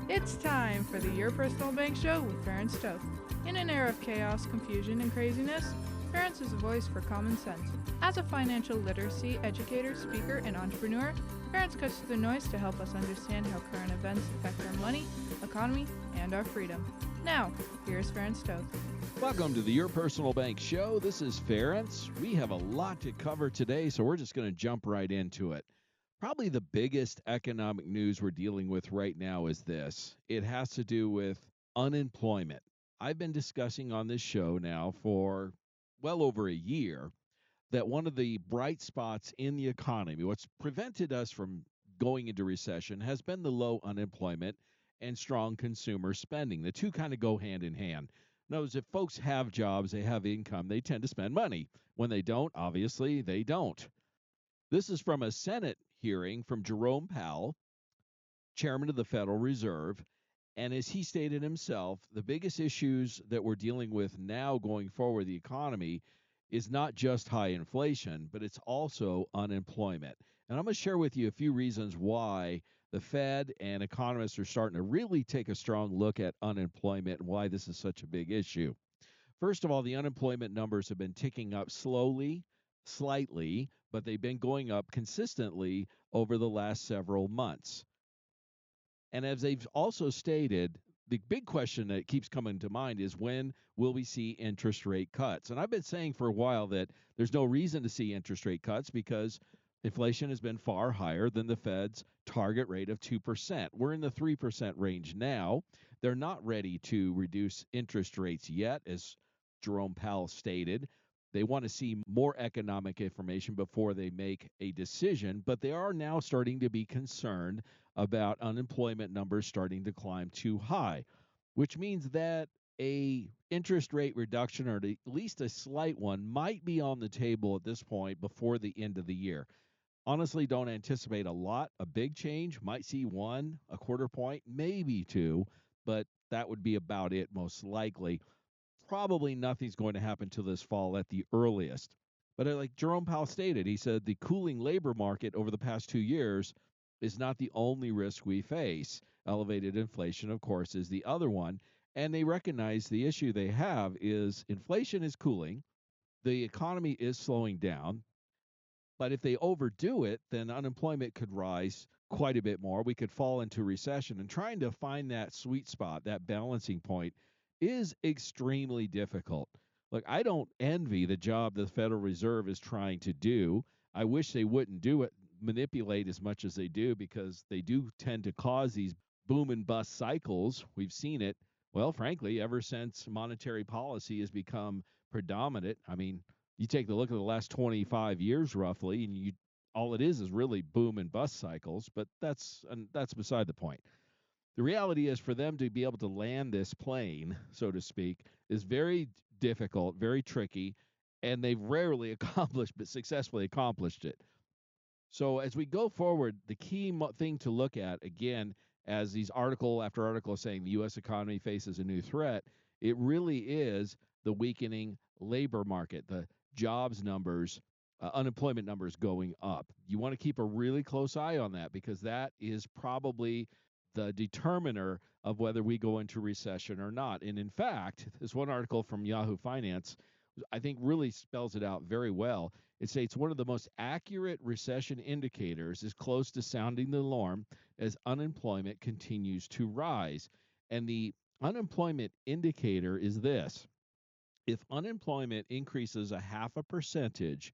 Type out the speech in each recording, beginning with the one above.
It's time for the Your Personal Bank Show with Ferenc Toth. In an era of chaos, confusion, and craziness, Ferenc is a voice for common sense. As a financial literacy educator, speaker, and entrepreneur, Ferenc cuts through the noise to help us understand how current events affect our money, economy, and our freedom. Now, here's Ferenc Toth. Welcome to the Your Personal Bank Show. This is Ferenc. We have a lot to cover today, so we're just going to jump right into it. Probably the biggest economic news we're dealing with right now is this. It has to do with unemployment. I've been discussing on this show now for well over a year that one of the bright spots in the economy, what's prevented us from going into recession, has been the low unemployment and strong consumer spending. The two kind of go hand in hand. In other words, if folks have jobs, they have income, they tend to spend money. When they don't, obviously, they don't. This is from a Senate hearing from Jerome Powell, chairman of the Federal Reserve. And as he stated himself, the biggest issues that we're dealing with now going forward, the economy, is not just high inflation, but it's also unemployment. And I'm going to share with you a few reasons why the Fed and economists are starting to really take a strong look at unemployment and why this is such a big issue. First of all, the unemployment numbers have been ticking up slowly, slightly, but they've been going up consistently over the last several months. And as they've also stated, the big question that keeps coming to mind is when will we see interest rate cuts? And I've been saying for a while that there's no reason to see interest rate cuts because inflation has been far higher than the Fed's target rate of 2%. We're in the 3% range now. They're not ready to reduce interest rates yet, as Jerome Powell stated. They want to see more economic information before they make a decision, but they are now starting to be concerned about unemployment numbers starting to climb too high, which means that a interest rate reduction, or at least a slight one, might be on the table at this point before the end of the year. Honestly, don't anticipate a big change. Might see 1/4 point, maybe 2, but that would be about it most likely. Probably nothing's going to happen till this fall at the earliest. But like Jerome Powell stated, he said the cooling labor market over the past 2 years is not the only risk we face. Elevated inflation, of course, is the other one. And they recognize the issue they have is inflation is cooling, the economy is slowing down. But if they overdo it, then unemployment could rise quite a bit more. We could fall into recession. And trying to find that sweet spot, that balancing point, is extremely difficult. Look, I don't envy the job the Federal Reserve is trying to do. I wish they wouldn't do it, manipulate as much as they do, because they do tend to cause these boom and bust cycles. We've seen it, well, frankly, ever since monetary policy has become predominant. I mean, you take a look at the last 25 years roughly, and all it is really boom and bust cycles, but that's beside the point. The reality is for them to be able to land this plane, so to speak, is very difficult, very tricky, and they've rarely accomplished, but successfully accomplished it. So as we go forward, the key thing to look at, again, as these article after article saying the U.S. economy faces a new threat, it really is the weakening labor market, the jobs numbers, unemployment numbers going up. You want to keep a really close eye on that because that is probably the determiner of whether we go into recession or not. And in fact, this one article from Yahoo Finance, I think really spells it out very well. It states one of the most accurate recession indicators is close to sounding the alarm as unemployment continues to rise. And the unemployment indicator is this. If unemployment increases 0.5%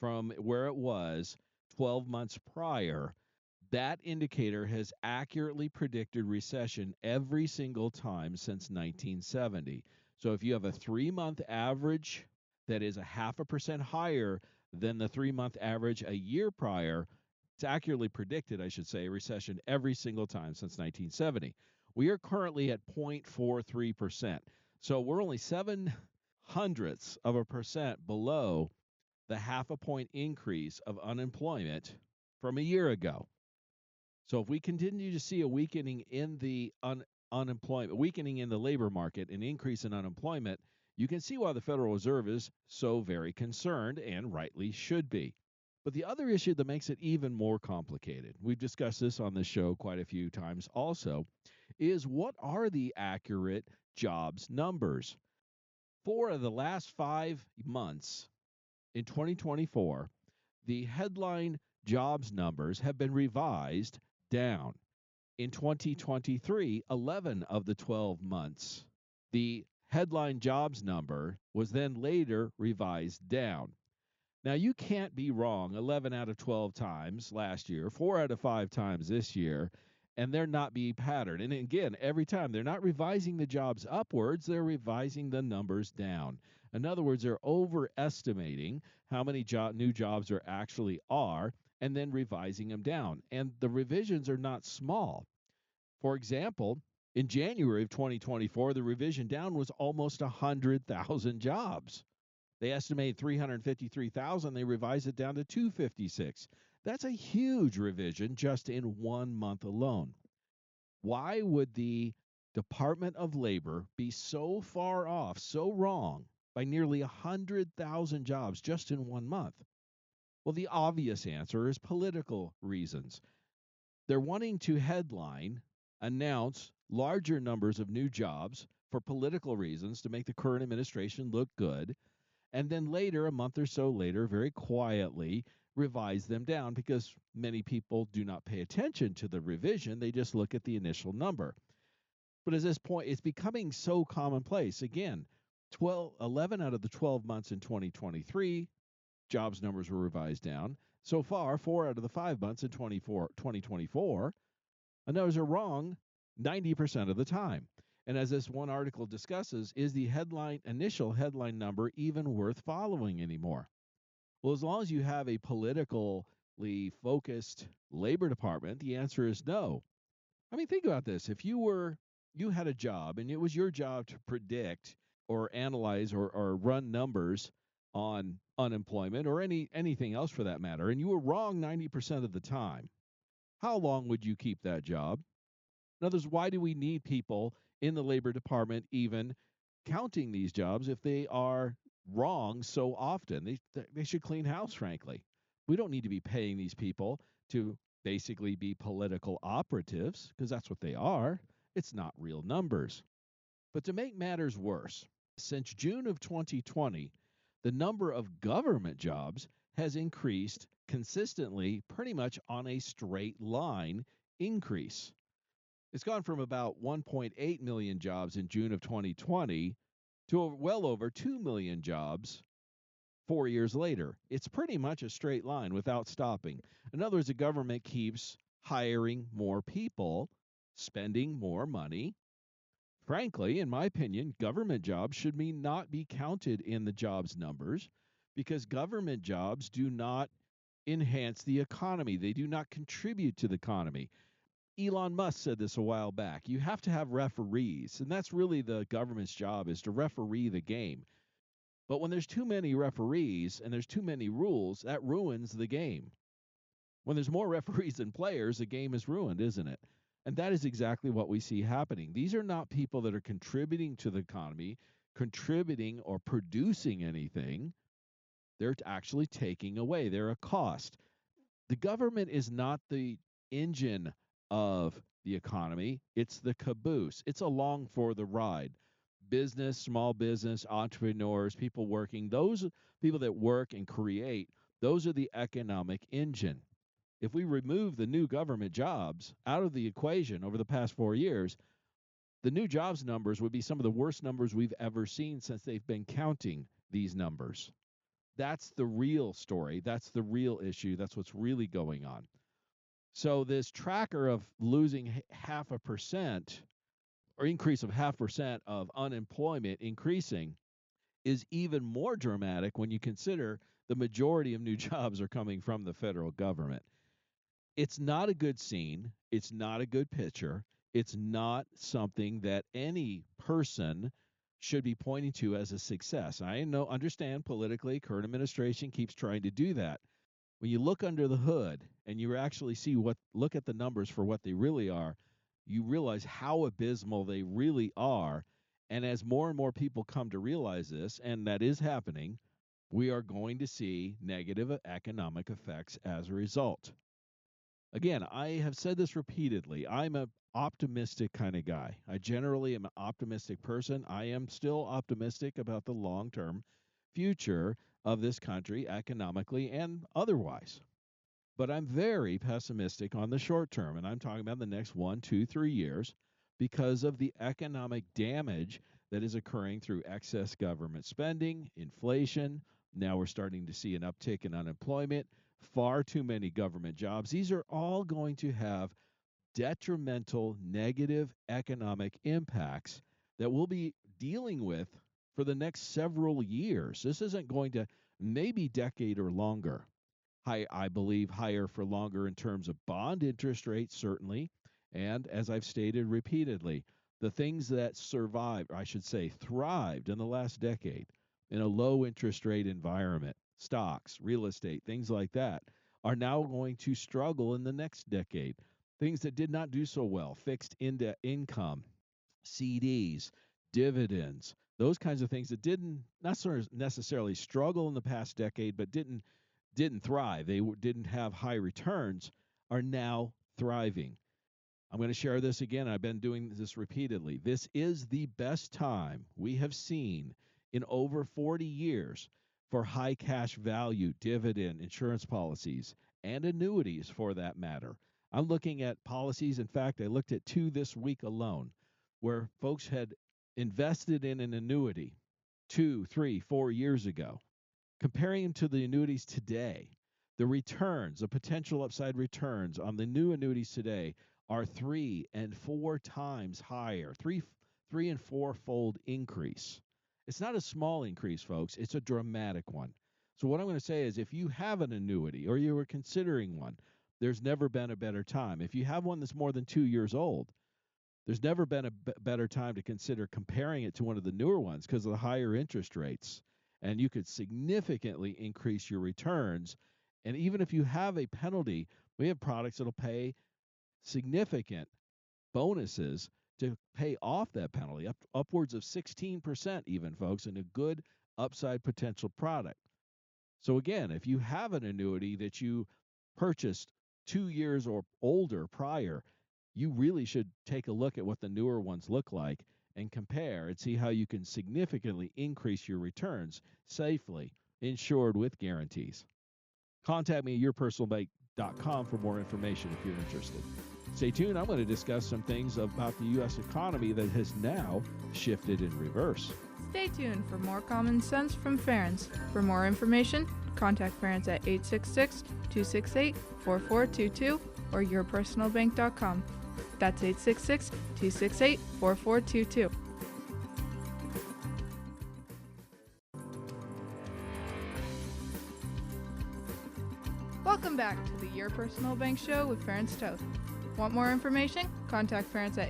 from where it was 12 months prior, that indicator has accurately predicted recession every single time since 1970. So if you have a 3-month average that is 0.5% higher than the 3-month average a year prior, it's accurately predicted, I should say, a recession every single time since 1970. We are currently at 0.43%. So we're only 0.07% below the 0.5 point increase of unemployment from a year ago. So if we continue to see a weakening in the unemployment, weakening in the labor market, an increase in unemployment, you can see why the Federal Reserve is so very concerned, and rightly should be. But the other issue that makes it even more complicated, we've discussed this on this show quite a few times also, is what are the accurate jobs numbers? 4 of the last 5 months in 2024, the headline jobs numbers have been revised down. In 2023, 11 of the 12 months, the headline jobs number was then later revised down. Now, you can't be wrong 11 out of 12 times last year, 4 out of 5 times this year, and there not be pattern. And again, every time they're not revising the jobs upwards, they're revising the numbers down. In other words, they're overestimating how many new jobs there actually are and then revising them down. And the revisions are not small. For example, in January of 2024, the revision down was almost 100,000 jobs. They estimated 353,000. They revised it down to 256. That's a huge revision just in 1 month alone. Why would the Department of Labor be so far off, so wrong, by nearly 100,000 jobs just in 1 month? Well, the obvious answer is political reasons. They're wanting to announce larger numbers of new jobs for political reasons to make the current administration look good, and then later, a month or so later, very quietly revise them down because many people do not pay attention to the revision. They just look at the initial number. But at this point, it's becoming so commonplace. Again, 11 out of the 12 months in 2023, jobs numbers were revised down. So far, 4 out of the 5 months in 2024, and those are wrong 90% of the time. And as this one article discusses, is the initial headline number even worth following anymore? Well, as long as you have a politically focused labor department, the answer is no. I mean, think about this. If you had a job and it was your job to predict or analyze or run numbers on unemployment or anything else for that matter, and you were wrong 90% of the time, how long would you keep that job? In other words, why do we need people in the Labor Department even counting these jobs if they are wrong so often? They should clean house, frankly. We don't need to be paying these people to basically be political operatives because that's what they are. It's not real numbers. But to make matters worse, since June of 2020, the number of government jobs has increased consistently, pretty much on a straight line increase. It's gone from about 1.8 million jobs in June of 2020 to well over 2 million jobs 4 years later. It's pretty much a straight line without stopping. In other words, the government keeps hiring more people, spending more money. Frankly, in my opinion, government jobs should not be counted in the jobs numbers because government jobs do not enhance the economy. They do not contribute to the economy. Elon Musk said this a while back. You have to have referees, and that's really the government's job, is to referee the game. But when there's too many referees and there's too many rules, that ruins the game. When there's more referees than players, the game is ruined, isn't it? And that is exactly what we see happening. These are not people that are contributing to the economy, contributing or producing anything. They're actually taking away. They're a cost. The government is not the engine of the economy. It's the caboose. It's along for the ride. Business, small business, entrepreneurs, people working, those people that work and create, those are the economic engine. If we remove the new government jobs out of the equation over the past 4 years, the new jobs numbers would be some of the worst numbers we've ever seen since they've been counting these numbers. That's the real story. That's the real issue. That's what's really going on. So this tracker of losing 0.5% or increase of 0.5% of unemployment increasing is even more dramatic when you consider the majority of new jobs are coming from the federal government. It's not a good scene. It's not a good picture. It's not something that any person should be pointing to as a success. I understand politically, current administration keeps trying to do that. When you look under the hood and you actually look at the numbers for what they really are, you realize how abysmal they really are. And as more and more people come to realize this, and that is happening, we are going to see negative economic effects as a result. Again, I have said this repeatedly. I'm an optimistic kind of guy. I generally am an optimistic person. I am still optimistic about the long term future of this country, economically and otherwise. But I'm very pessimistic on the short term, and I'm talking about the next 1, 2, 3 years because of the economic damage that is occurring through excess government spending, inflation. Now we're starting to see an uptick in unemployment, far too many government jobs. These are all going to have detrimental, negative economic impacts that we'll be dealing with for the next several years. This isn't going to maybe decade or longer. I believe higher for longer in terms of bond interest rates, certainly. And as I've stated repeatedly, the things that survived, or I should say thrived in the last decade in a low interest rate environment, stocks, real estate, things like that, are now going to struggle in the next decade. Things that did not do so well, fixed income, CDs, dividends, those kinds of things that didn't not necessarily struggle in the past decade, but didn't thrive, they didn't have high returns, are now thriving. I'm going to share this again. I've been doing this repeatedly. This is the best time we have seen in over 40 years for high cash value dividend insurance policies and annuities for that matter. I'm looking at policies. In fact, I looked at 2 this week alone where folks had invested in an annuity 2, 3, 4 years ago. Comparing them to the annuities today, the returns, the potential upside returns on the new annuities today are 3 and 4 times higher, three and four-fold increase. It's not a small increase, folks. It's a dramatic one. So what I'm going to say is if you have an annuity or you were considering one, there's never been a better time. If you have one that's more than 2 years old, there's never been a better time to consider comparing it to one of the newer ones because of the higher interest rates. And you could significantly increase your returns. And even if you have a penalty, we have products that'll pay significant bonuses to pay off that penalty, upwards of 16% even, folks, in a good upside potential product. So again, if you have an annuity that you purchased 2 years or older prior, you really should take a look at what the newer ones look like and compare and see how you can significantly increase your returns safely, insured with guarantees. Contact me at yourpersonalbank.com for more information if you're interested. Stay tuned. I'm going to discuss some things about the U.S. economy that has now shifted in reverse. Stay tuned for more common sense from Ference. For more information, contact Ference at 866-268-4422 or yourpersonalbank.com. That's 866-268-4422. Welcome back to the Your Personal Bank Show with Ference Toth. Want more information? Contact Ference at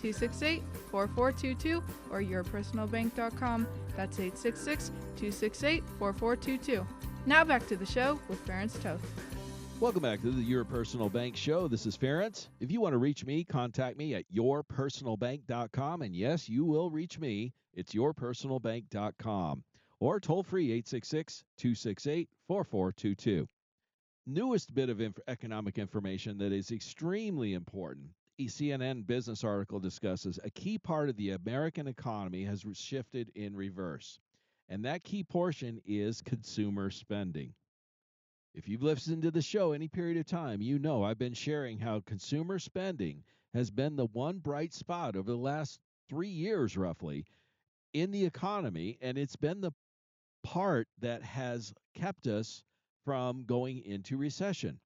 866-268-4422 or yourpersonalbank.com. That's 866-268-4422. Now back to the show with Ference Toth. Welcome back to the Your Personal Bank Show. This is Ference. If you want to reach me, contact me at yourpersonalbank.com. And yes, you will reach me. It's yourpersonalbank.com. Or toll free 866-268-4422. Newest bit of economic information that is extremely important. A CNN business article discusses a key part of the American economy has shifted in reverse. And that key portion is consumer spending. If you've listened to the show any period of time, you know I've been sharing how consumer spending has been the one bright spot over the last 3 years roughly in the economy, and it's been the part that has kept us from going into recession.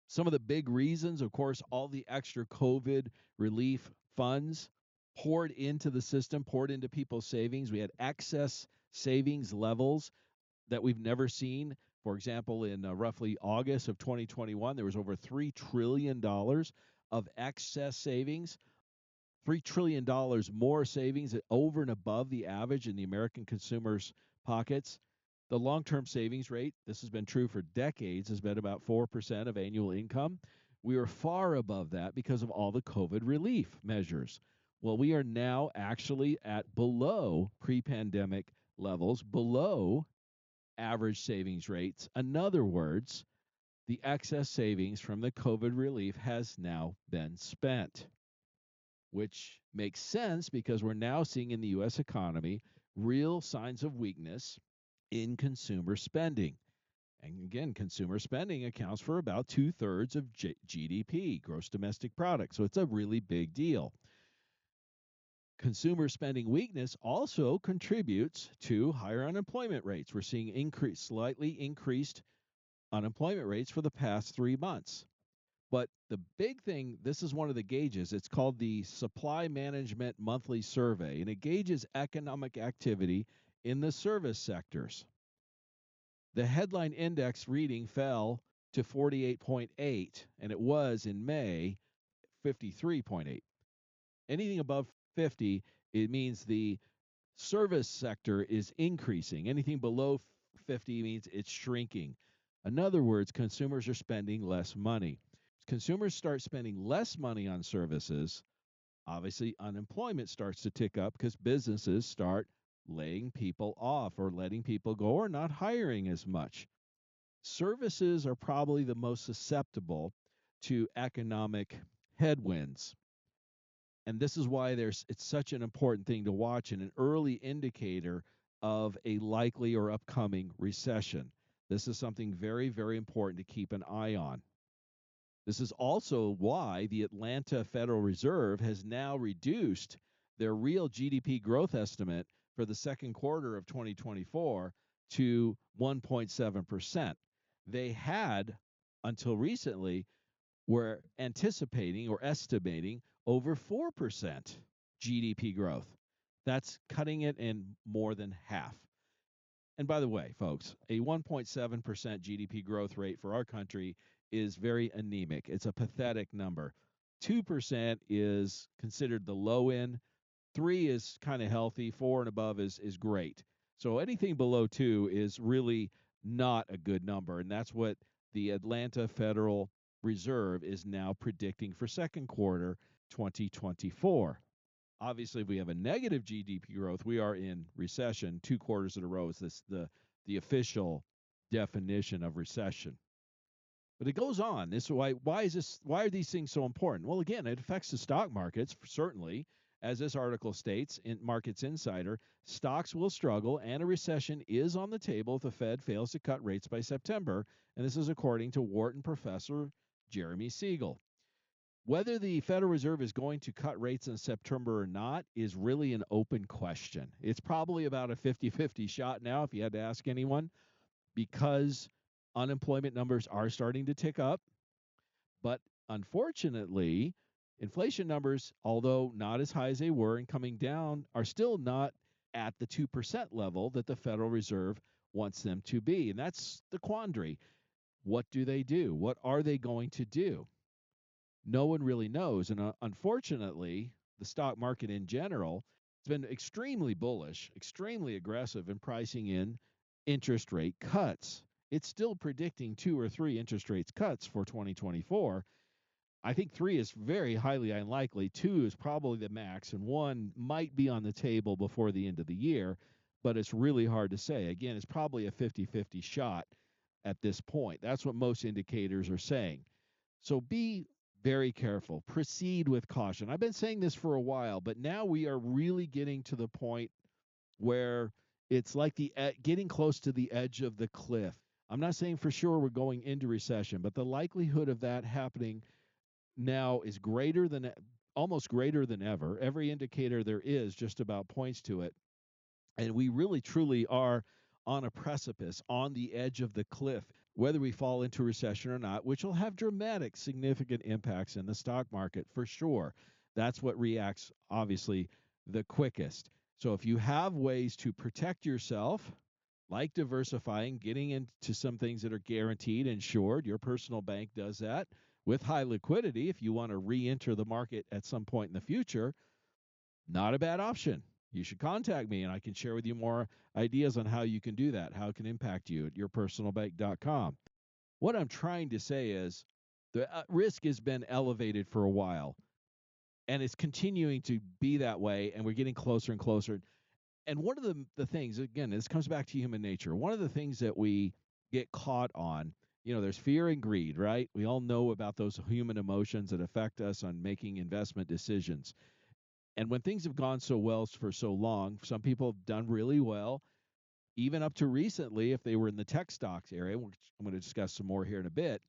Some of the big reasons, of course, all the extra COVID relief funds poured into the system, poured into people's savings. We had excess savings levels that we've never seen. For example, in roughly August of 2021, there was over $3 trillion of excess savings, $3 trillion more savings over and above the average in the American consumers' pockets. The long-term savings rate, this has been true for decades, has been about 4% of annual income. We are far above that because of all the COVID relief measures. Well, we are now actually at below pre-pandemic levels, below average savings rates. In other words, the excess savings from the COVID relief has now been spent, which makes sense because we're now seeing in the U.S. economy real signs of weakness in consumer spending. And again, consumer spending accounts for about 2/3 of GDP, gross domestic product. So it's a really big deal. Consumer spending weakness also contributes to higher unemployment rates. We're seeing slightly increased unemployment rates for the past 3 months. But the big thing, this is one of the gauges. It's called the Supply Management Monthly Survey, and it gauges economic activity in the service sectors. The headline index reading fell to 48.8, and it was in May 53.8. Anything above 50, it means the service sector is increasing. Anything below 50 means it's shrinking. In other words, consumers are spending less money. Consumers start spending less money on services, obviously unemployment starts to tick up because businesses start laying people off or letting people go or not hiring as much. Services are probably the most susceptible to economic headwinds. And this is why it's such an important thing to watch and an early indicator of a likely or upcoming recession. This is something very, very important to keep an eye on. This is also why the Atlanta Federal Reserve has now reduced their real GDP growth estimate for the second quarter of 2024 to 1.7%. They had, until recently, were anticipating or estimating over 4% GDP growth. That's cutting it in more than half. And by the way, folks, a 1.7% GDP growth rate for our country is very anemic. It's a pathetic number. 2% is considered the low end. 3 is kind of healthy. 4 and above is great. So anything below 2 is really not a good number. And that's what the Atlanta Federal Reserve is now predicting for second quarter 2024. Obviously, if we have a negative GDP growth, we are in recession. 2 quarters in a row is the official definition of recession. But it goes on. This why are these things so important? Well, again, it affects the stock markets, certainly. As this article states in Markets Insider, stocks will struggle and a recession is on the table if the Fed fails to cut rates by September. And this is according to Wharton professor Jeremy Siegel. Whether the Federal Reserve is going to cut rates in September or not is really an open question. It's probably about a 50-50 shot now if you had to ask anyone, because unemployment numbers are starting to tick up. But unfortunately, inflation numbers, although not as high as they were and coming down, are still not at the 2% level that the Federal Reserve wants them to be. And that's the quandary. What do they do? What are they going to do? No one really knows. And unfortunately, the stock market in general has been extremely bullish, extremely aggressive in pricing in interest rate cuts. It's still predicting 2 or 3 interest rates cuts for 2024. I think 3 is very highly unlikely. 2 is probably the max, and 1 might be on the table before the end of the year, but it's really hard to say. Again, it's probably a 50-50 shot at this point. That's what most indicators are saying. So be very careful. Proceed with caution. I've been saying this for a while, but now we are really getting to the point where it's like getting close to the edge of the cliff. I'm not saying for sure we're going into recession, but the likelihood of that happening now is almost greater than ever. Every indicator there is just about points to it. And we really truly are on a precipice, on the edge of the cliff, whether we fall into recession or not, which will have dramatic, significant impacts in the stock market for sure. That's what reacts, obviously, the quickest. So if you have ways to protect yourself, like diversifying, getting into some things that are guaranteed, insured, your personal bank does that with high liquidity. If you want to re-enter the market at some point in the future, not a bad option. You should contact me and I can share with you more ideas on how you can do that, how it can impact you at yourpersonalbank.com. What I'm trying to say is the risk has been elevated for a while, and it's continuing to be that way, and we're getting closer and closer. And one of the things, again, this comes back to human nature. One of the things that we get caught on There's fear and greed, right? We all know about those human emotions that affect us on making investment decisions. And when things have gone so well for so long, some people have done really well, even up to recently, if they were in the tech stocks area, which I'm going to discuss some more here in a bit.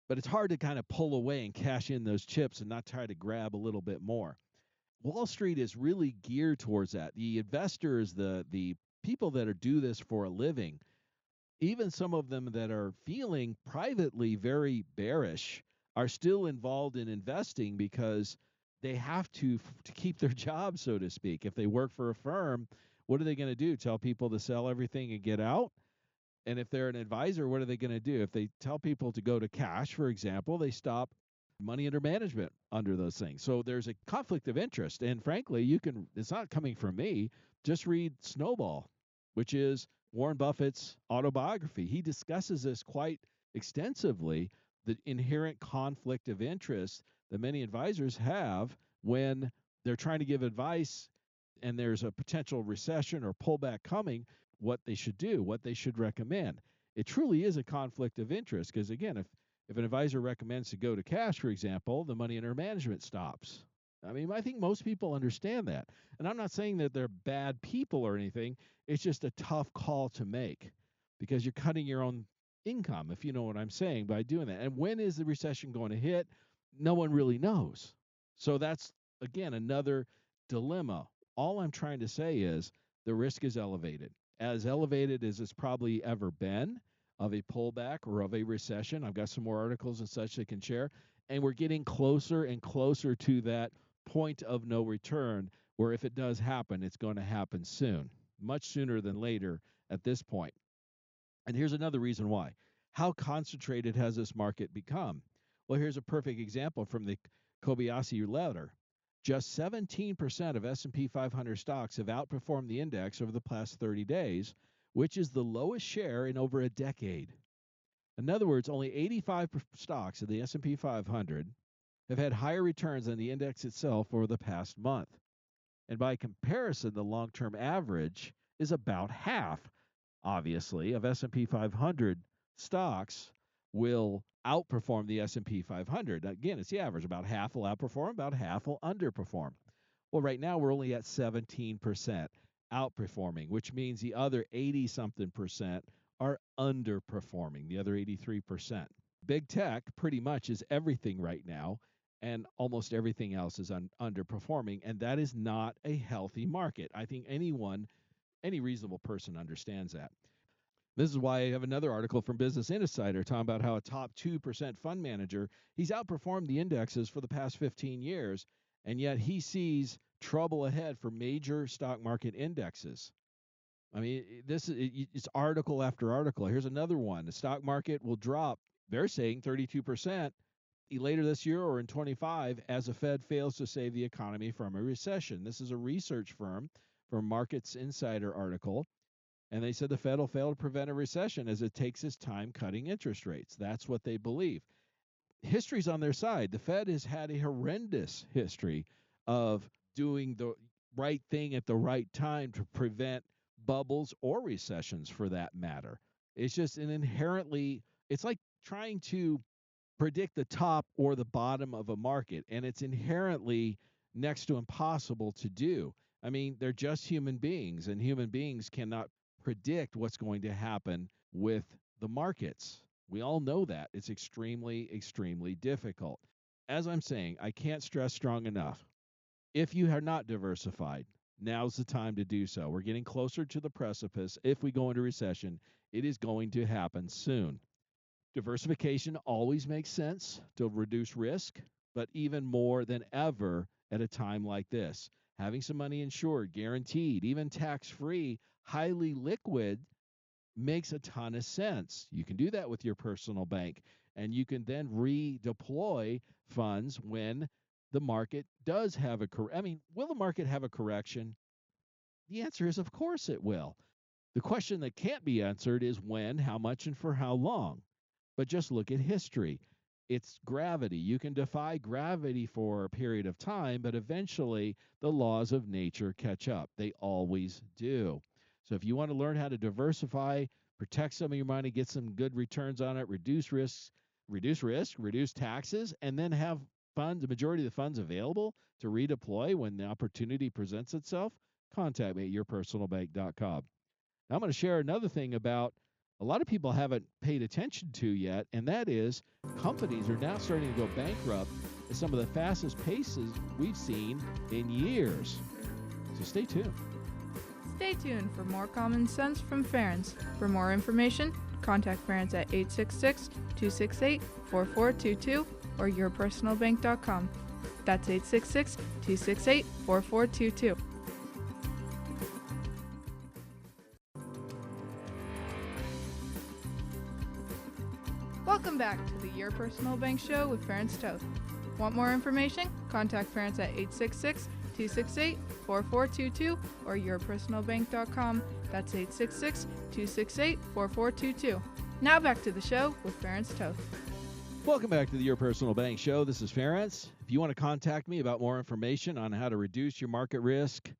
But it's hard to kind of pull away and cash in those chips and not try to grab a little bit more. Wall Street is really geared towards that. The investors, the people that do this for a living, even some of them that are feeling privately very bearish, are still involved in investing because they have to keep their job, so to speak. If they work for a firm, what are they going to do? Tell people to sell everything and get out? And if they're an advisor, what are they going to do? If they tell people to go to cash, for example, they stop money under management under those things. So there's a conflict of interest. And frankly, it's not coming from me. Just read Snowball, which is Warren Buffett's autobiography. He discusses this quite extensively, the inherent conflict of interest that many advisors have when they're trying to give advice and there's a potential recession or pullback coming, what they should do, what they should recommend. It truly is a conflict of interest because, again, if an advisor recommends to go to cash, for example, the money under management stops. I mean, I think most people understand that. And I'm not saying that they're bad people or anything. It's just a tough call to make because you're cutting your own income, if you know what I'm saying, by doing that. And when is the recession going to hit? No one really knows. So that's, again, another dilemma. All I'm trying to say is the risk is as elevated as it's probably ever been of a pullback or of a recession. I've got some more articles and such that can share. And we're getting closer and closer to that point of no return where if it does happen, it's going to happen soon, much sooner than later at this point. And here's another reason why. How concentrated has this market become? Well, here's a perfect example from the Kobayashi letter. Just 17% of S&P 500 stocks have outperformed the index over the past 30 days, which is the lowest share in over a decade. In other words, only 85 stocks of the S&P 500 have had higher returns than the index itself over the past month. And by comparison, the long-term average is about half, obviously, of S&P 500 stocks will outperform the S&P 500. Again, it's the average. About half will outperform, about half will underperform. Well, right now we're only at 17% outperforming, which means the other 80-something percent are underperforming, the other 83%. Big tech pretty much is everything right now, and almost everything else is underperforming, and that is not a healthy market. I think any reasonable person understands that. This is why I have another article from Business Insider talking about how a top 2% fund manager, he's outperformed the indexes for the past 15 years, and yet he sees trouble ahead for major stock market indexes. I mean, it's article after article. Here's another one. The stock market will drop, they're saying 32% later this year or in 25 as the Fed fails to save the economy from a recession. This is a research firm from Markets Insider article. And they said the Fed will fail to prevent a recession as it takes its time cutting interest rates. That's what they believe. History's on their side. The Fed has had a horrendous history of doing the right thing at the right time to prevent bubbles or recessions for that matter. It's just it's like trying to predict the top or the bottom of a market, and it's inherently next to impossible to do. I mean, they're just human beings, and human beings cannot predict what's going to happen with the markets. We all know that. It's extremely, extremely difficult. As I'm saying, I can't stress strong enough. If you are not diversified, now's the time to do so. We're getting closer to the precipice. If we go into recession, it is going to happen soon. Diversification always makes sense to reduce risk, but even more than ever at a time like this. Having some money insured, guaranteed, even tax-free, highly liquid makes a ton of sense. You can do that with your personal bank, and you can then redeploy funds when the market does have will the market have a correction? The answer is, of course it will. The question that can't be answered is when, how much, and for how long. But just look at history. It's gravity. You can defy gravity for a period of time, but eventually the laws of nature catch up. They always do. So if you want to learn how to diversify protect some of your money, get some good returns on it, reduce taxes, and then have funds, the majority of the funds available to redeploy when the opportunity presents itself, contact me at yourpersonalbank.com. Now, I'm going to share another thing about a lot of people haven't paid attention to yet, and that is companies are now starting to go bankrupt at some of the fastest paces we've seen in years. So stay tuned. Stay tuned for more common sense from Ference. For more information, contact Ference at 866-268-4422 or yourpersonalbank.com. That's 866-268-4422. Welcome back to the Your Personal Bank Show with Ference Toth. Want more information? Contact Ference at 866-268-4422 or yourpersonalbank.com. That's 866-268-4422. Now back to the show with Ference Toth. Welcome back to the Your Personal Bank Show. This is Ference. If you want to contact me about more information on how to reduce your market risk,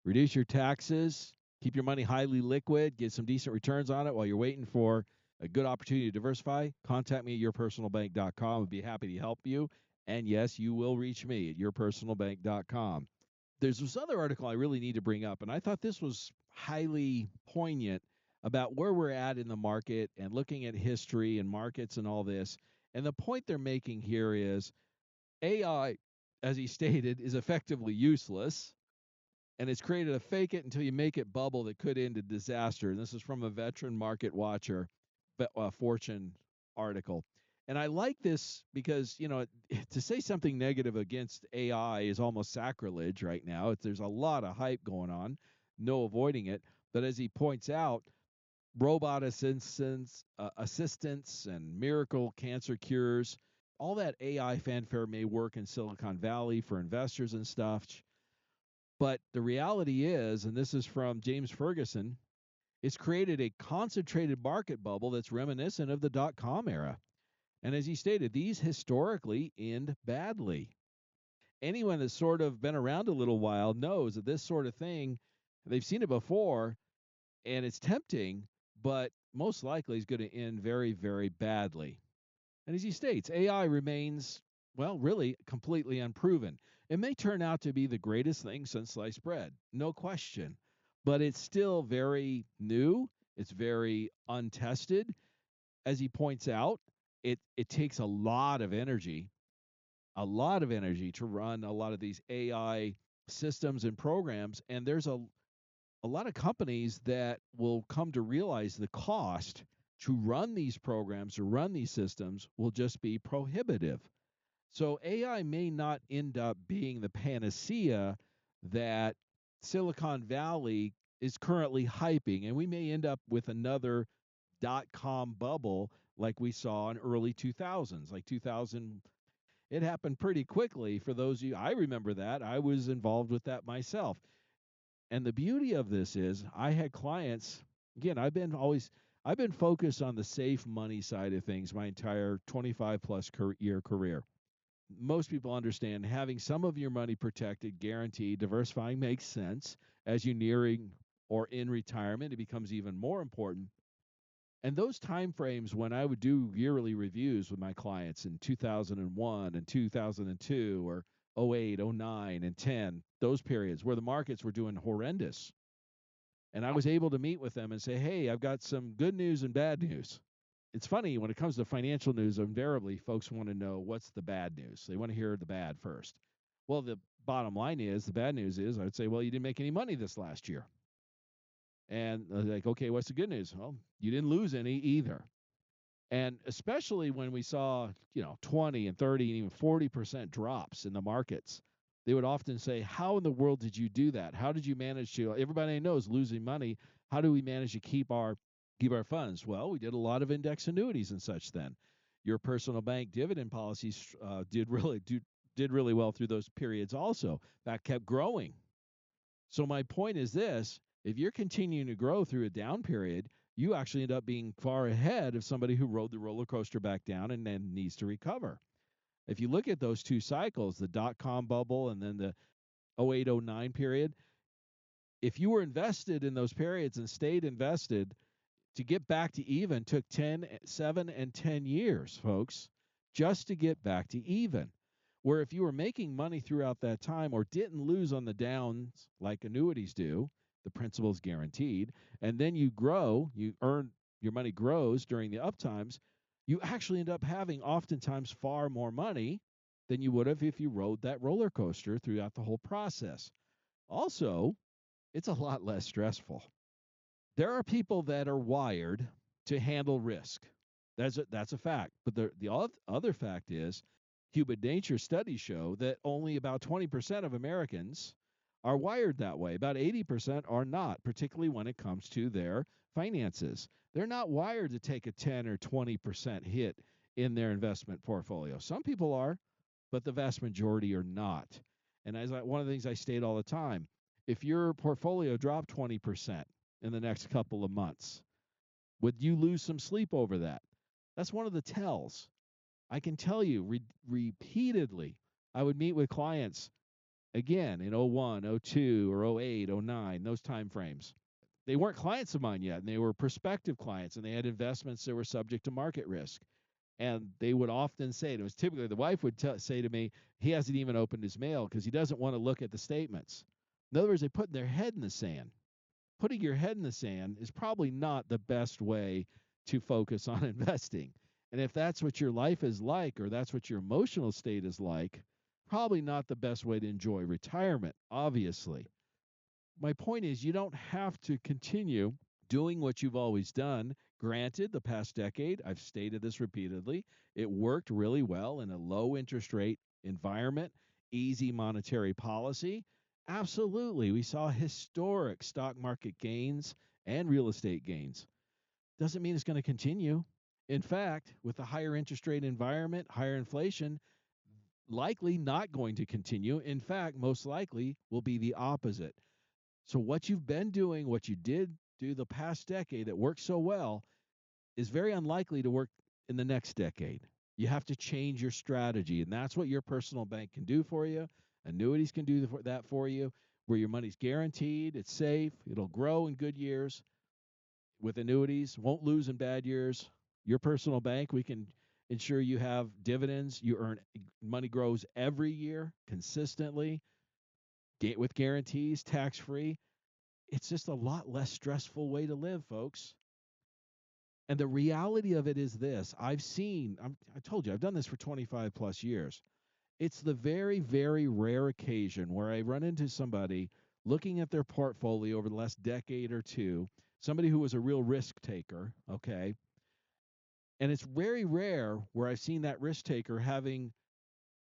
reduce your taxes, keep your money highly liquid, get some decent returns on it while you're waiting for a good opportunity to diversify, contact me at yourpersonalbank.com. I'd be happy to help you. And yes, you will reach me at yourpersonalbank.com. There's this other article I really need to bring up, and I thought this was highly poignant about where we're at in the market and looking at history and markets and all this. And the point they're making here is AI, as he stated, is effectively useless, and it's created a fake it until you make it bubble that could end in disaster. And this is from a veteran market watcher, Fortune article. And I like this because, to say something negative against AI is almost sacrilege right now. There's a lot of hype going on, no avoiding it. But as he points out, robot assistants and miracle cancer cures, all that AI fanfare may work in Silicon Valley for investors and stuff. But the reality is, and this is from James Ferguson, it's created a concentrated market bubble that's reminiscent of the dot-com era. And as he stated, these historically end badly. Anyone that's sort of been around a little while knows that this sort of thing, they've seen it before, and it's tempting, but most likely is going to end very, very badly. And as he states, AI remains, really completely unproven. It may turn out to be the greatest thing since sliced bread, no question. But it's still very new. It's very untested. As he points out, it takes a lot of energy to run a lot of these AI systems and programs. And there's a lot of companies that will come to realize the cost to run these programs or run these systems will just be prohibitive. So AI may not end up being the panacea that Silicon Valley is currently hyping, and we may end up with another dot-com bubble like we saw in early 2000s, like 2000. It happened pretty quickly for those of you. I remember that. I was involved with that myself. And the beauty of this is I had clients, again, I've been focused on the safe money side of things my entire 25 plus year career. Most people understand having some of your money protected, guaranteed, diversifying makes sense. As you nearing or in retirement, it becomes even more important. And those time frames when I would do yearly reviews with my clients in 2001 and 2002 or 08, 09, and 10, those periods where the markets were doing horrendous. And I was able to meet with them and say, hey, I've got some good news and bad news. It's funny, when it comes to financial news, invariably folks want to know what's the bad news. They want to hear the bad first. Well, the bottom line is, the bad news is, I would say, well, you didn't make any money this last year. And like, okay, what's the good news? Well, you didn't lose any either. And especially when we saw, 20 and 30 and even 40% drops in the markets, they would often say, how in the world did you do that? How did you manage to, everybody knows losing money. How do we manage to keep our funds? Well, we did a lot of index annuities and such then. Your personal bank dividend policies did really well through those periods also. That kept growing. So my point is this, if you're continuing to grow through a down period, you actually end up being far ahead of somebody who rode the roller coaster back down and then needs to recover. If you look at those two cycles, the dot-com bubble and then the 08, 09 period, if you were invested in those periods and stayed invested, To get back to even took 10, 7, and 10 years, folks, just to get back to even. Where if you were making money throughout that time or didn't lose on the downs like annuities do, the principal is guaranteed, and then you grow, you earn, your money grows during the up times, you actually end up having oftentimes far more money than you would have if you rode that roller coaster throughout the whole process. Also, it's a lot less stressful. There are people that are wired to handle risk. That's a fact. But the other fact is, human nature studies show that only about 20% of Americans are wired that way. About 80% are not, particularly when it comes to their finances. They're not wired to take a 10 or 20% hit in their investment portfolio. Some people are, but the vast majority are not. And one of the things I state all the time, if your portfolio dropped 20% in the next couple of months, would you lose some sleep over that? That's one of the tells. I can tell you repeatedly, I would meet with clients again in '01, '02, or '08, '09, those time frames. They weren't clients of mine yet, and they were prospective clients, and they had investments that were subject to market risk. And they would often say, it was typically the wife would say to me, he hasn't even opened his mail because he doesn't want to look at the statements. In other words, they put their head in the sand. Putting your head in the sand is probably not the best way to focus on investing. And if that's what your life is like, or that's what your emotional state is like, probably not the best way to enjoy retirement, obviously. My point is, you don't have to continue doing what you've always done. Granted, the past decade, I've stated this repeatedly, it worked really well in a low interest rate environment, easy monetary policy. Absolutely. We saw historic stock market gains and real estate gains. Doesn't mean it's going to continue. In fact, with the higher interest rate environment, higher inflation, likely not going to continue. In fact, most likely will be the opposite. So what you've been doing, what you did do the past decade that worked so well, is very unlikely to work in the next decade. You have to change your strategy, and that's what your personal bank can do for you. Annuities can do that for you, where your money's guaranteed, it's safe, it'll grow in good years. With annuities, won't lose in bad years. Your personal bank, we can ensure you have dividends. You earn money grows every year consistently, with guarantees, tax free. It's just a lot less stressful way to live, folks. And the reality of it is this. I told you, I've done this for 25 plus years. It's the very, very rare occasion where I run into somebody looking at their portfolio over the last decade or two, somebody who was a real risk taker, okay? And it's very rare where I've seen that risk taker having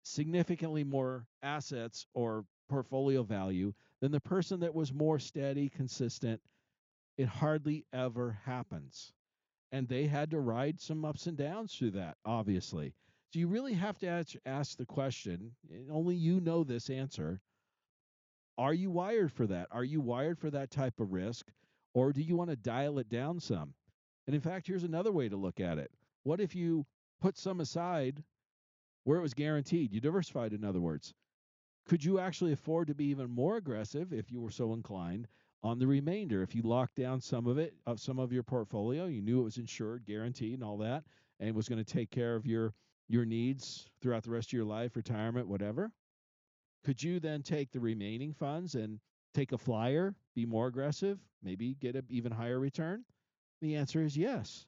significantly more assets or portfolio value than the person that was more steady, consistent. It hardly ever happens. And they had to ride some ups and downs through that, obviously. So you really have to ask the question, and only you know this answer. Are you wired for that? Are you wired for that type of risk? Or do you want to dial it down some? And in fact, here's another way to look at it. What if you put some aside where it was guaranteed? You diversified, in other words. Could you actually afford to be even more aggressive if you were so inclined on the remainder? If you locked down some of it, of some of your portfolio, you knew it was insured, guaranteed, and all that, and was going to take care of your needs throughout the rest of your life, retirement, whatever. Could you then take the remaining funds and take a flyer, be more aggressive, maybe get an even higher return? The answer is yes,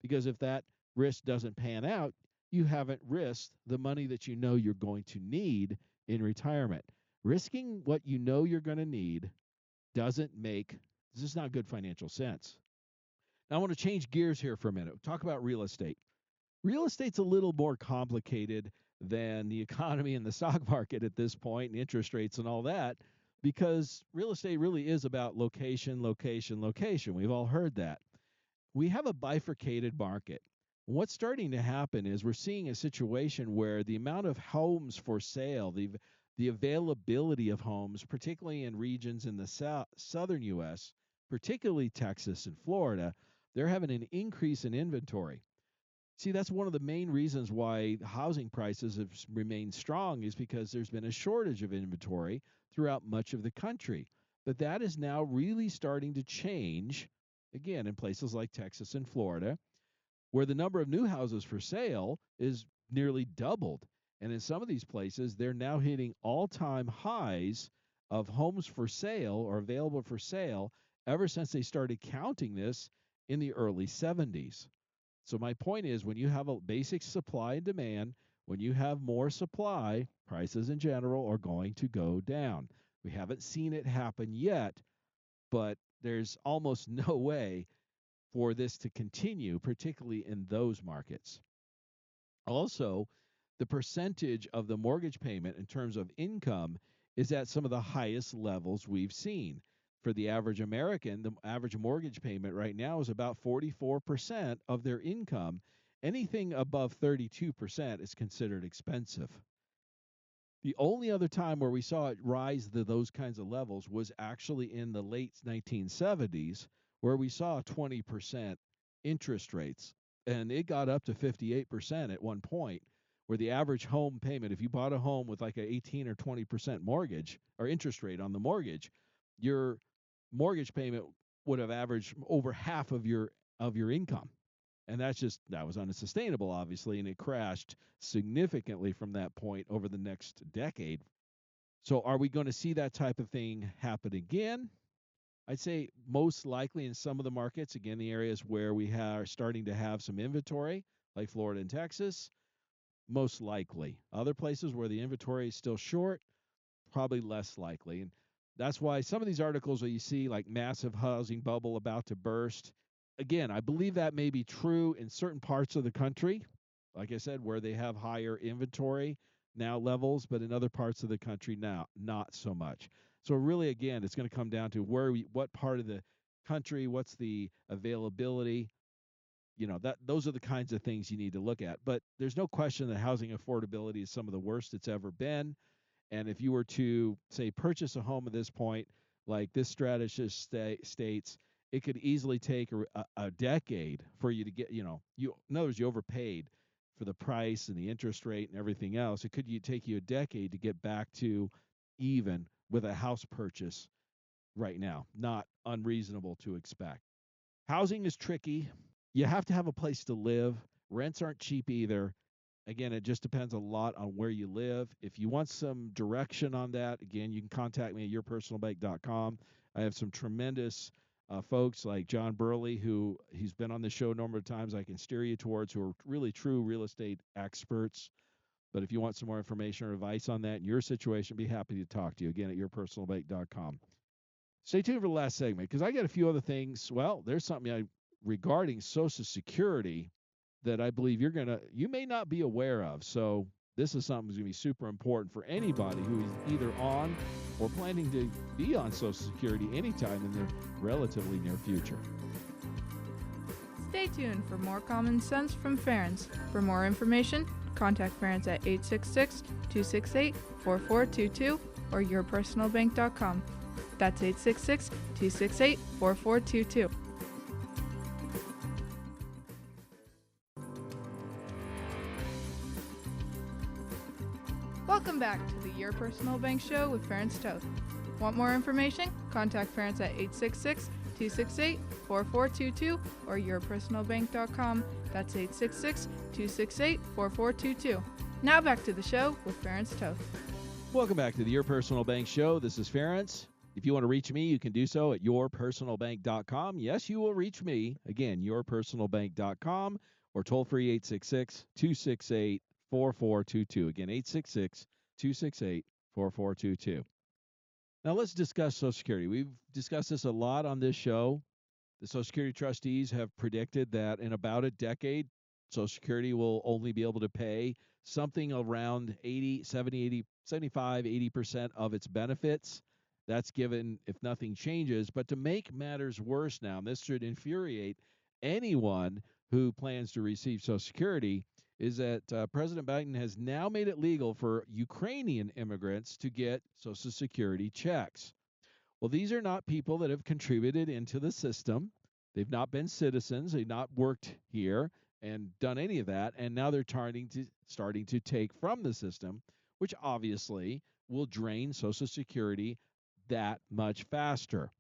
because if that risk doesn't pan out, you haven't risked the money that you know you're going to need in retirement. Risking what you know you're going to need this is not good financial sense. Now I want to change gears here for a minute. Talk about real estate. Real estate's a little more complicated than the economy and the stock market at this point, and interest rates and all that, because real estate really is about location, location, location. We've all heard that. We have a bifurcated market. What's starting to happen is we're seeing a situation where the amount of homes for sale, the availability of homes, particularly in regions in the southern U.S., particularly Texas and Florida, they're having an increase in inventory. See, that's one of the main reasons why housing prices have remained strong, is because there's been a shortage of inventory throughout much of the country. But that is now really starting to change again, in places like Texas and Florida, where the number of new houses for sale is nearly doubled. And in some of these places, they're now hitting all-time highs of homes for sale or available for sale ever since they started counting this in the early 70s. So my point is, when you have a basic supply and demand, when you have more supply, prices in general are going to go down. We haven't seen it happen yet, but there's almost no way for this to continue, particularly in those markets. Also, the percentage of the mortgage payment in terms of income is at some of the highest levels we've seen. For the average American, the average mortgage payment right now is about 44% of their income. Anything above 32% is considered expensive. The only other time where we saw it rise to those kinds of levels was actually in the late 1970s, where we saw 20% interest rates. And it got up to 58% at one point, where the average home payment, if you bought a home with like an 18 or 20% mortgage or interest rate on the mortgage, your mortgage payment would have averaged over half of your income. And that was unsustainable, obviously, and it crashed significantly from that point over the next decade. So are we going to see that type of thing happen again? I'd say most likely in some of the markets, again, the areas where we are starting to have some inventory, like Florida and Texas, most likely. Other places where the inventory is still short, probably less likely. And that's why some of these articles that you see, like massive housing bubble about to burst, again, I believe that may be true in certain parts of the country, like I said, where they have higher inventory now levels, but in other parts of the country now, not so much. So really, again, it's going to come down to what part of the country, what's the availability. Those are the kinds of things you need to look at. But there's no question that housing affordability is some of the worst it's ever been. And if you were to, say, purchase a home at this point, like this strategist states, it could easily take a decade for you to get, in other words, you overpaid for the price and the interest rate and everything else. It could take you a decade to get back to even with a house purchase right now. Not unreasonable to expect. Housing is tricky. You have to have a place to live. Rents aren't cheap either. Again, it just depends a lot on where you live. If you want some direction on that, again, you can contact me at yourpersonalbank.com. I have some tremendous folks like John Burley, who he's been on the show a number of times. I can steer you towards, who are really true real estate experts. But if you want some more information or advice on that in your situation, I'd be happy to talk to you again at yourpersonalbank.com. Stay tuned for the last segment because I got a few other things. Well, there's something regarding Social Security that I believe you may not be aware of. So this is something that's going to be super important for anybody who is either on or planning to be on Social Security anytime in the relatively near future. Stay tuned for more common sense from Ference. For more information, contact Ference at 866-268-4422 or yourpersonalbank.com. That's 866-268-4422. Welcome back to the Your Personal Bank Show with Ference Toth. Want more information? Contact Ference at 866-268-4422 or yourpersonalbank.com. That's 866-268-4422. Now back to the show with Ference Toth. Welcome back to the Your Personal Bank Show. This is Ference. If you want to reach me, you can do so at yourpersonalbank.com. Yes, you will reach me. Again, yourpersonalbank.com or toll free 866-268-4422. Again, 866-268-4422. Now let's discuss Social Security. We've discussed this a lot on this show. The Social Security trustees have predicted that in about a decade, Social Security will only be able to pay something around 80% of its benefits. That's given if nothing changes. But to make matters worse now, and this should infuriate anyone who plans to receive Social Security, is that President Biden has now made it legal for Ukrainian immigrants to get Social Security checks. Well, these are not people that have contributed into the system. They've not been citizens. They've not worked here and done any of that. And now they're starting to take from the system, which obviously will drain Social Security that much faster.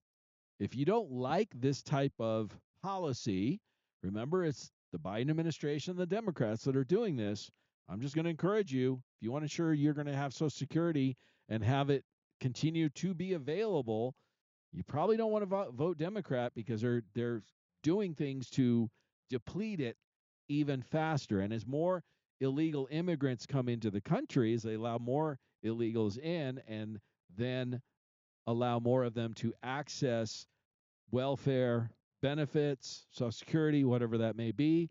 If you don't like this type of policy, remember it's the Biden administration and the Democrats that are doing this. I'm just going to encourage you, if you want to ensure you're going to have Social Security and have it continue to be available, you probably don't want to vote Democrat because they're doing things to deplete it even faster. And as more illegal immigrants come into the country, as they allow more illegals in and then allow more of them to access welfare benefits, Social Security, whatever that may be,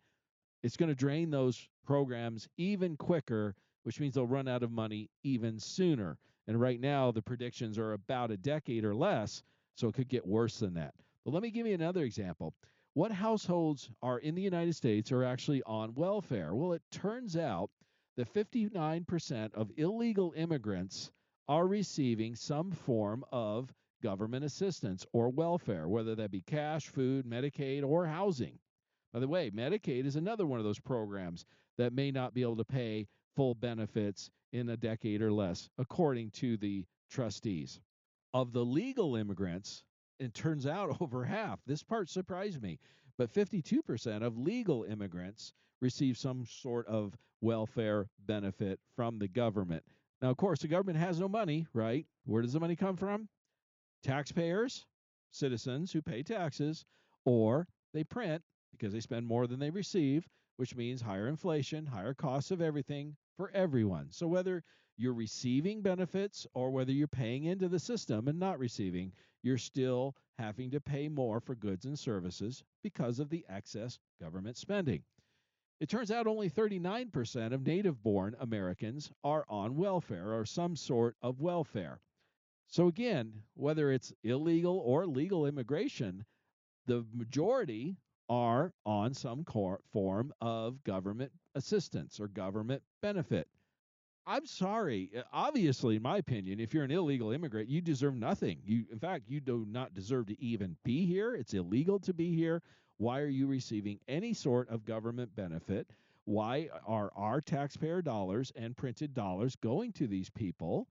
it's going to drain those programs even quicker, which means they'll run out of money even sooner. And right now, the predictions are about a decade or less, so it could get worse than that. But let me give you another example. What households are in the United States are actually on welfare? Well, it turns out that 59% of illegal immigrants are receiving some form of government assistance or welfare, whether that be cash, food, Medicaid, or housing. By the way, Medicaid is another one of those programs that may not be able to pay full benefits in a decade or less, according to the trustees. Of the legal immigrants, it turns out over half, this part surprised me, but 52% of legal immigrants receive some sort of welfare benefit from the government. Now, of course, the government has no money, right? Where does the money come from? Taxpayers, citizens who pay taxes, or they print because they spend more than they receive, which means higher inflation, higher costs of everything for everyone. So whether you're receiving benefits or whether you're paying into the system and not receiving, you're still having to pay more for goods and services because of the excess government spending. It turns out only 39% of native born Americans are on welfare or some sort of welfare. So again, whether it's illegal or legal immigration, the majority are on some form of government assistance or government benefit. I'm sorry. Obviously, in my opinion, if you're an illegal immigrant, you deserve nothing. In fact, you do not deserve to even be here. It's illegal to be here. Why are you receiving any sort of government benefit? Why are our taxpayer dollars and printed dollars going to these people?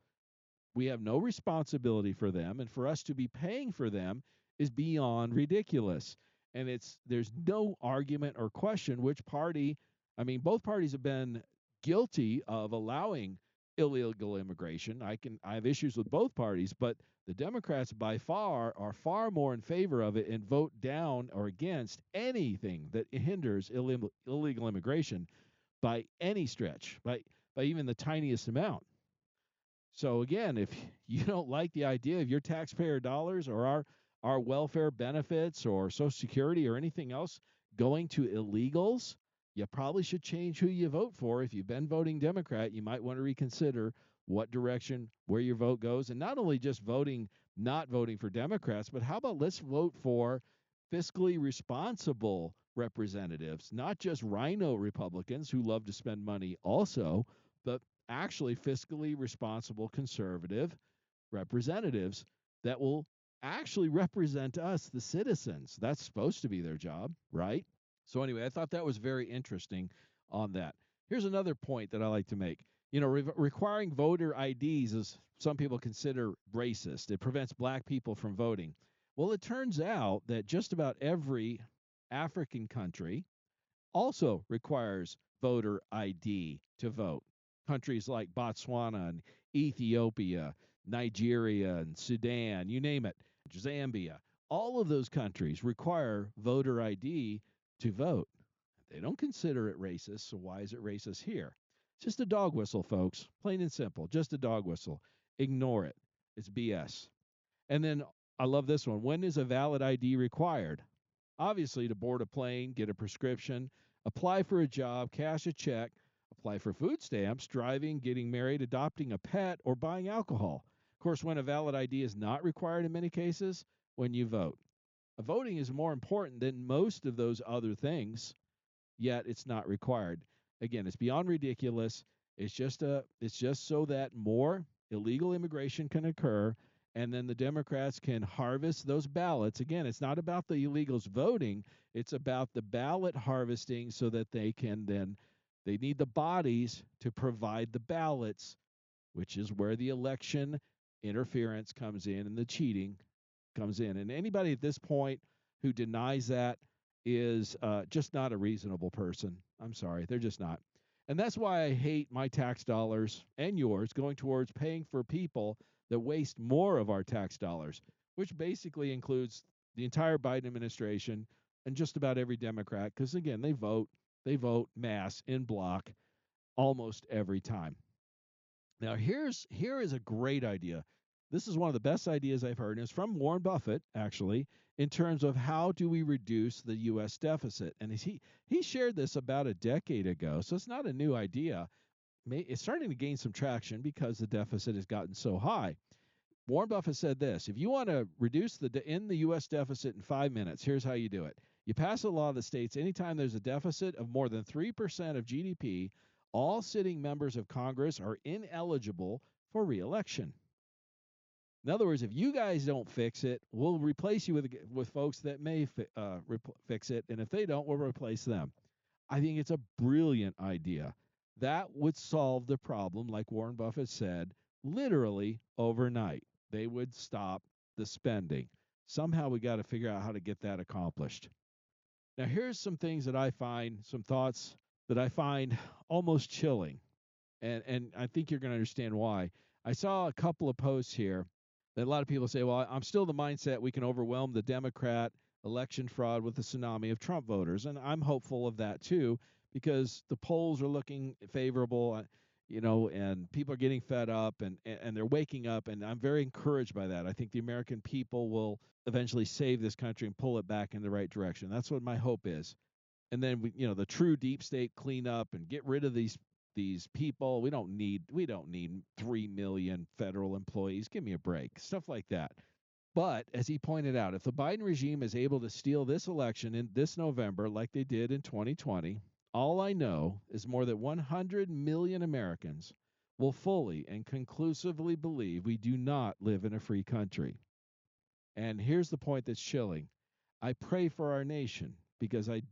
We have no responsibility for them, and for us to be paying for them is beyond ridiculous. And there's no argument or question which party. I mean, both parties have been guilty of allowing illegal immigration. I have issues with both parties, but the Democrats by far are far more in favor of it and vote down or against anything that hinders illegal immigration by any stretch, by even the tiniest amount. So again, if you don't like the idea of your taxpayer dollars or our welfare benefits or Social Security or anything else going to illegals, you probably should change who you vote for. If you've been voting Democrat, you might want to reconsider what direction where your vote goes. And not only just not voting for Democrats, but how about let's vote for fiscally responsible representatives, not just rhino Republicans who love to spend money also, but actually fiscally responsible conservative representatives that will actually represent us, the citizens. That's supposed to be their job, right? So, anyway, I thought that was very interesting on that. Here's another point that I like to make. Requiring voter IDs is some people consider racist. It prevents black people from voting. Well, it turns out that just about every African country also requires voter ID to vote. Countries like Botswana and Ethiopia, Nigeria and Sudan, you name it, Zambia, all of those countries require voter ID to vote. They don't consider it racist, so why is it racist here? It's just a dog whistle, folks. Plain and simple, just a dog whistle. Ignore it. It's BS. And then I love this one. When is a valid ID required? Obviously, to board a plane, get a prescription, apply for a job, cash a check, apply for food stamps, driving, getting married, adopting a pet, or buying alcohol. Of course, when a valid ID is not required in many cases, when you vote. Voting is more important than most of those other things, yet it's not required. Again, it's beyond ridiculous. It's just so that more illegal immigration can occur and then the Democrats can harvest those ballots. Again, it's not about the illegals voting, it's about the ballot harvesting so that they need the bodies to provide the ballots, which is where the election interference comes in and the cheating comes in. And anybody at this point who denies that is just not a reasonable person. I'm sorry, they're just not. And that's why I hate my tax dollars and yours going towards paying for people that waste more of our tax dollars, which basically includes the entire Biden administration and just about every Democrat, because again, they vote mass in block almost every time. Now, here is a great idea. This is one of the best ideas I've heard, and it's from Warren Buffett, actually, in terms of how do we reduce the U.S. deficit. And he shared this about a decade ago, so it's not a new idea. It's starting to gain some traction because the deficit has gotten so high. Warren Buffett said this: if you want to reduce the U.S. deficit in 5 minutes, here's how you do it. You pass a law that states anytime there's a deficit of more than 3% of GDP, all sitting members of Congress are ineligible for reelection. In other words, if you guys don't fix it, we'll replace you with folks that may fix it, and if they don't, we'll replace them. I think it's a brilliant idea. That would solve the problem, like Warren Buffett said, literally overnight. They would stop the spending. Somehow we got to figure out how to get that accomplished. Now, here's some things that I find, some thoughts that I find almost chilling. And I think you're going to understand why. I saw a couple of posts here that a lot of people say, well, I'm still the mindset we can overwhelm the Democrat election fraud with a tsunami of Trump voters. And I'm hopeful of that too, because the polls are looking favorable, and people are getting fed up and they're waking up. And I'm very encouraged by that. I think the American people will eventually save this country and pull it back in the right direction. That's what my hope is. And then the true deep state cleanup and get rid of these people. We don't need 3 million federal employees. Give me a break. Stuff like that. But as he pointed out, if the Biden regime is able to steal this election in this November like they did in 2020, all I know is more than 100 million Americans will fully and conclusively believe we do not live in a free country. And here's the point that's chilling. I pray for our nation because I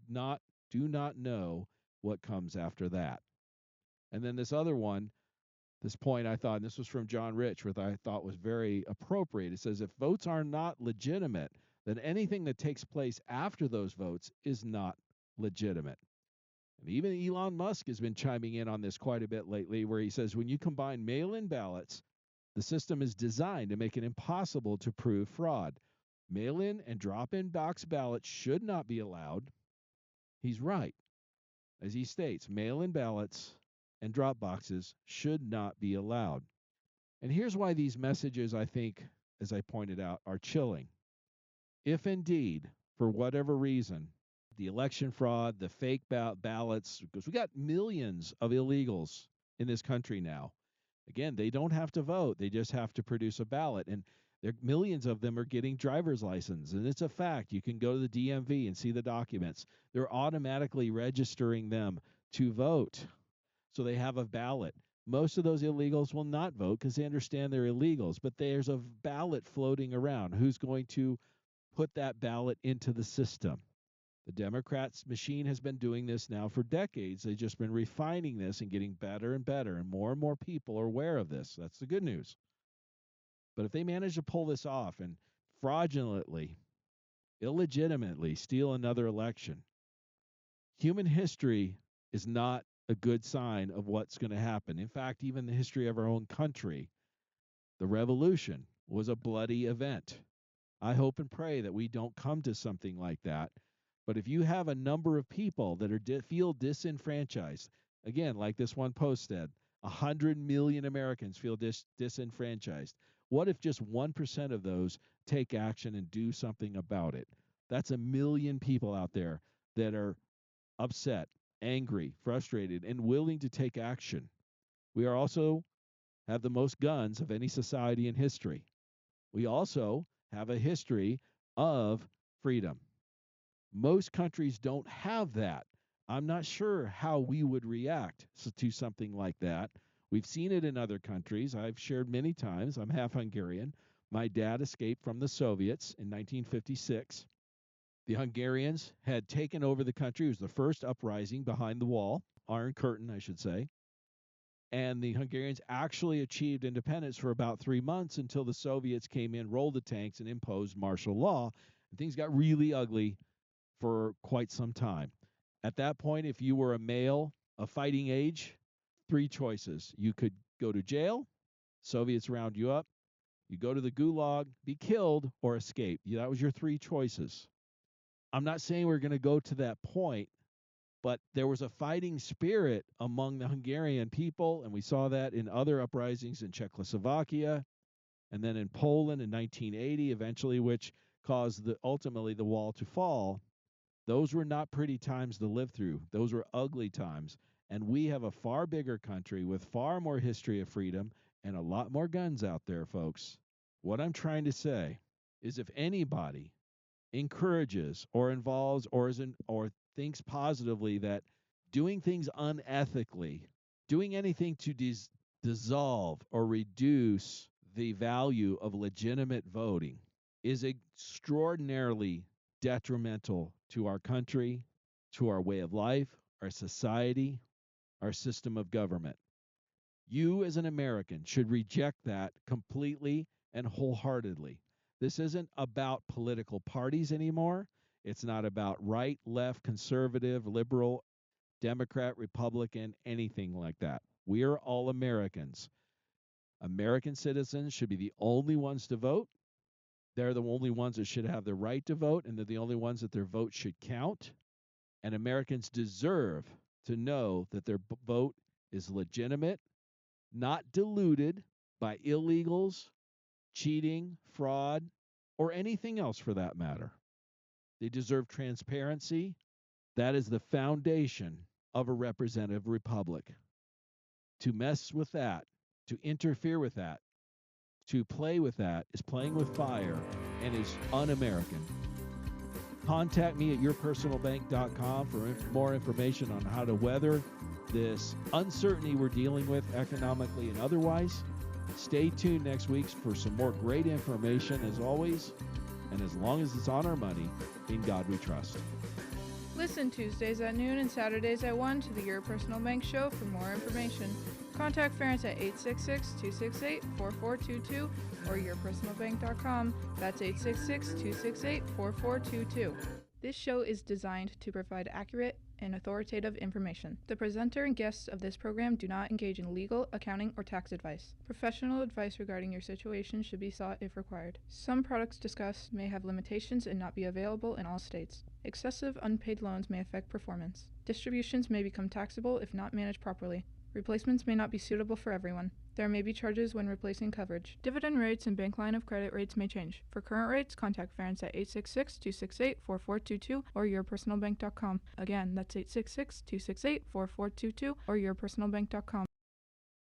do not know what comes after that. And then this other one, this point I thought, and this was from John Rich, which I thought was very appropriate. It says, if votes are not legitimate, then anything that takes place after those votes is not legitimate. And even Elon Musk has been chiming in on this quite a bit lately, where he says, when you combine mail-in ballots, the system is designed to make it impossible to prove fraud. Mail-in and drop-in box ballots should not be allowed. He's right. As he states, mail-in ballots and drop boxes should not be allowed. And here's why these messages, I think, as I pointed out, are chilling. If indeed, for whatever reason, the election fraud, the fake ballots, because we got millions of illegals in this country now. Again, they don't have to vote. They just have to produce a ballot. And millions of them are getting driver's license. And it's a fact. You can go to the DMV and see the documents. They're automatically registering them to vote. So they have a ballot. Most of those illegals will not vote because they understand they're illegals, but there's a ballot floating around. Who's going to put that ballot into the system? The Democrats' machine has been doing this now for decades. They've just been refining this and getting better and better, and more people are aware of this. That's the good news. But if they manage to pull this off and fraudulently, illegitimately steal another election, human history is not a good sign of what's going to happen. In fact, even the history of our own country, the revolution was a bloody event. I hope and pray that we don't come to something like that. But if you have a number of people that feel disenfranchised, again, like this one post said, 100 million Americans feel disenfranchised. What if just 1% of those take action and do something about it? That's a million people out there that are upset, angry, frustrated, and willing to take action. We are also have the most guns of any society in history. We also have a history of freedom. Most countries don't have that. I'm not sure how we would react to something like that. We've seen it in other countries. I've shared many times. I'm half Hungarian. My dad escaped from the Soviets in 1956. The Hungarians had taken over the country. It was the first uprising behind the wall, Iron Curtain, I should say. And the Hungarians actually achieved independence for about 3 months until the Soviets came in, rolled the tanks, and imposed martial law. And things got really ugly for quite some time. At that point, if you were a male of fighting age, 3 choices. You could go to jail, Soviets round you up, you go to the gulag, be killed, or escape. That was your 3 choices. I'm not saying we're going to go to that point, but there was a fighting spirit among the Hungarian people, and we saw that in other uprisings in Czechoslovakia and then in Poland in 1980, eventually, which caused ultimately the wall to fall. Those were not pretty times to live through. Those were ugly times. And we have a far bigger country with far more history of freedom and a lot more guns out there, folks. What I'm trying to say is if anybody encourages or involves or thinks positively that doing things unethically, doing anything to dissolve or reduce the value of legitimate voting is extraordinarily detrimental to our country, to our way of life, our society, our system of government. You, as an American, should reject that completely and wholeheartedly. This isn't about political parties anymore. It's not about right, left, conservative, liberal, Democrat, Republican, anything like that. We are all Americans. American citizens should be the only ones to vote. They're the only ones that should have the right to vote, and they're the only ones that their vote should count. And Americans deserve to know that their vote is legitimate, not diluted by illegals, cheating, fraud, or anything else for that matter. They deserve transparency. That is the foundation of a representative republic. To mess with that, to interfere with that, to play with that is playing with fire and is un-American. Contact me at yourpersonalbank.com for more information on how to weather this uncertainty we're dealing with economically and otherwise. Stay tuned next week for some more great information as always. And as long as it's on our money, in God we trust. Listen Tuesdays at noon and Saturdays at 1 to the Your Personal Bank Show for more information. Contact Ference at 866-268-4422 or yourpersonalbank.com. That's 866-268-4422. This show is designed to provide accurate and authoritative information. The presenter and guests of this program do not engage in legal, accounting, or tax advice. Professional advice regarding your situation should be sought if required. Some products discussed may have limitations and not be available in all states. Excessive unpaid loans may affect performance. Distributions may become taxable if not managed properly. Replacements may not be suitable for everyone. There may be charges when replacing coverage. Dividend rates and bank line of credit rates may change. For current rates, contact Ference at 866-268-4422 or yourpersonalbank.com. Again, that's 866-268-4422 or yourpersonalbank.com.